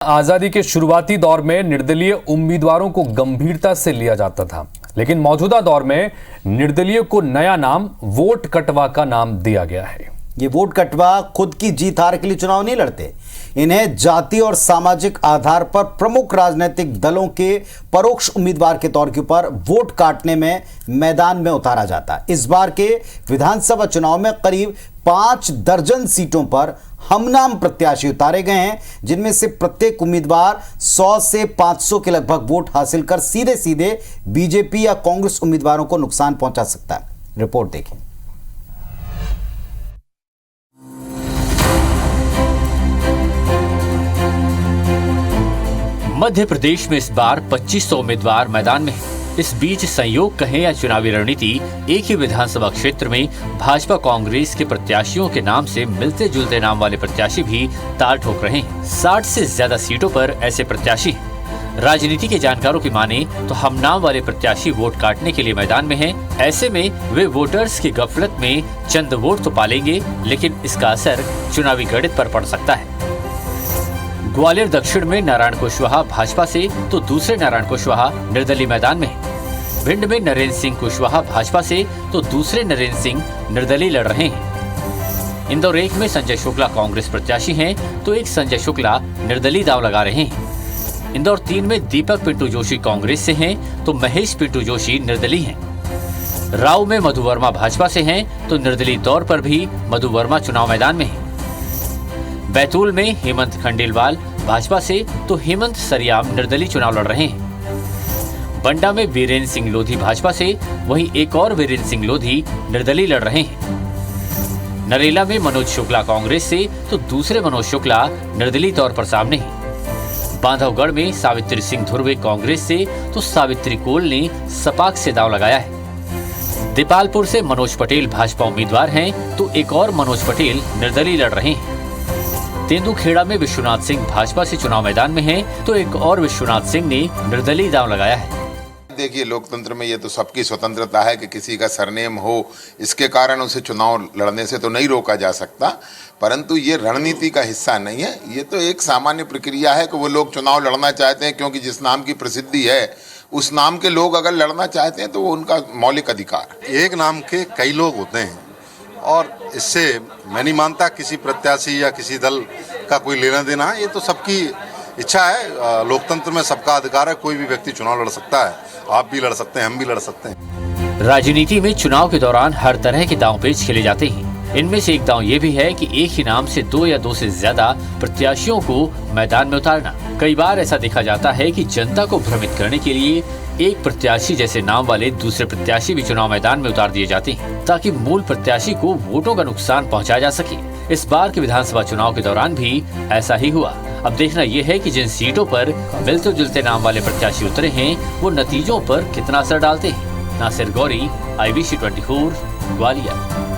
आजादी के शुरुआती दौर में निर्दलीय उम्मीदवारों को गंभीरता से लिया जाता था, लेकिन मौजूदा दौर में निर्दलीय को नया नाम वोट कटवा का नाम दिया गया है। ये वोट कटवा खुद की जीत हार के लिए चुनाव नहीं लड़ते। इन्हें जाति और सामाजिक आधार पर प्रमुख राजनीतिक दलों के परोक्ष उम्मीदवार के तौर के ऊपर वोट काटने में मैदान में उतारा जाता है। इस बार के विधानसभा चुनाव में करीब 5 दर्जन सीटों पर हमनाम प्रत्याशी उतारे गए हैं, जिनमें से प्रत्येक उम्मीदवार 100 से 500 के लगभग वोट हासिल कर सीधे सीधे बीजेपी या कांग्रेस उम्मीदवारों को नुकसान पहुंचा सकता है। रिपोर्ट देखें। मध्य प्रदेश में इस बार 2500 उम्मीदवार मैदान में हैं। इस बीच संयोग कहें या चुनावी रणनीति, एक ही विधानसभा क्षेत्र में भाजपा कांग्रेस के प्रत्याशियों के नाम से मिलते जुलते नाम वाले प्रत्याशी भी ताल ठोक रहे हैं। 60 से ज्यादा सीटों पर ऐसे प्रत्याशी हैं। राजनीति के जानकारों की माने तो हम नाम वाले प्रत्याशी वोट काटने के लिए मैदान में हैं। ऐसे में वे वोटर्स की गफलत में चंद वोट तो पालेंगे, लेकिन इसका असर चुनावी गणित पर पड़ सकता है। ग्वालियर दक्षिण में नारायण कुशवाहा भाजपा से तो दूसरे नारायण कुशवाहा निर्दलीय मैदान में हैं। भिंड में नरेंद्र सिंह कुशवाहा भाजपा से तो दूसरे नरेंद्र सिंह निर्दलीय लड़ रहे हैं। इंदौर एक में संजय शुक्ला कांग्रेस प्रत्याशी हैं तो एक संजय शुक्ला निर्दलीय दांव लगा रहे हैं। इंदौर 3 में दीपक पिंटू जोशी कांग्रेस से हैं तो महेश पिंटू जोशी निर्दलीय हैं। राव में मधु वर्मा भाजपा से हैं तो निर्दलीय तौर पर भी मधु वर्मा चुनाव मैदान में हैं। बैतूल में हेमंत खंडेलवाल भाजपा से तो हेमंत सरियाम निर्दलीय चुनाव लड़ रहे हैं। बंडा में वीरेंद्र सिंह लोधी भाजपा से, वहीं एक और वीरेंद्र सिंह लोधी निर्दलीय लड़ रहे हैं। नरेला में मनोज शुक्ला कांग्रेस से तो दूसरे मनोज शुक्ला निर्दलीय तौर पर सामने हैं। बांधवगढ़ में सावित्री सिंह धुर्वे कांग्रेस से तो सावित्री कोल ने सपाक से दांव लगाया है। दीपालपुर से मनोज पटेल भाजपा उम्मीदवार हैं तो एक और मनोज पटेल निर्दलीय लड़ रहे हैं। तेंदुखेड़ा में विश्वनाथ सिंह भाजपा से चुनाव मैदान में हैं तो एक और विश्वनाथ सिंह ने निर्दलीय दांव लगाया है। देखिए, लोकतंत्र में ये तो सबकी स्वतंत्रता है कि किसी का सरनेम हो, इसके कारण उसे चुनाव लड़ने से तो नहीं रोका जा सकता, परंतु ये रणनीति का हिस्सा नहीं है। ये तो एक सामान्य प्रक्रिया है कि वो लोग चुनाव लड़ना चाहते हैं, क्योंकि जिस नाम की प्रसिद्धि है उस नाम के लोग अगर लड़ना चाहते हैं तो वो उनका मौलिक अधिकार। एक नाम के कई लोग होते हैं और इससे मैं नहीं मानता किसी प्रत्याशी या किसी दल का कोई लेना देना। ये तो सबकी इच्छा है। लोकतंत्र में सबका अधिकार है, कोई भी व्यक्ति चुनाव लड़ सकता है। आप भी लड़ सकते हैं, हम भी लड़ सकते हैं। राजनीति में चुनाव के दौरान हर तरह के दांव पेच खेले जाते हैं। इनमें से एक दांव ये भी है कि एक ही नाम से 2 या 2 से ज्यादा प्रत्याशियों को मैदान में उतारना। कई बार ऐसा देखा जाता है कि जनता को भ्रमित करने के लिए एक प्रत्याशी जैसे नाम वाले दूसरे प्रत्याशी भी चुनाव मैदान में उतार दिए जाते हैं, ताकि मूल प्रत्याशी को वोटों का नुकसान पहुंचाया जा सके। इस बार के विधानसभा चुनाव के दौरान भी ऐसा ही हुआ। अब देखना यह है कि जिन सीटों पर मिलते जुलते नाम वाले प्रत्याशी उतरे हैं वो नतीजों पर कितना असर डालते हैं। नासिर गौरी, IBC 24, ग्वालियर।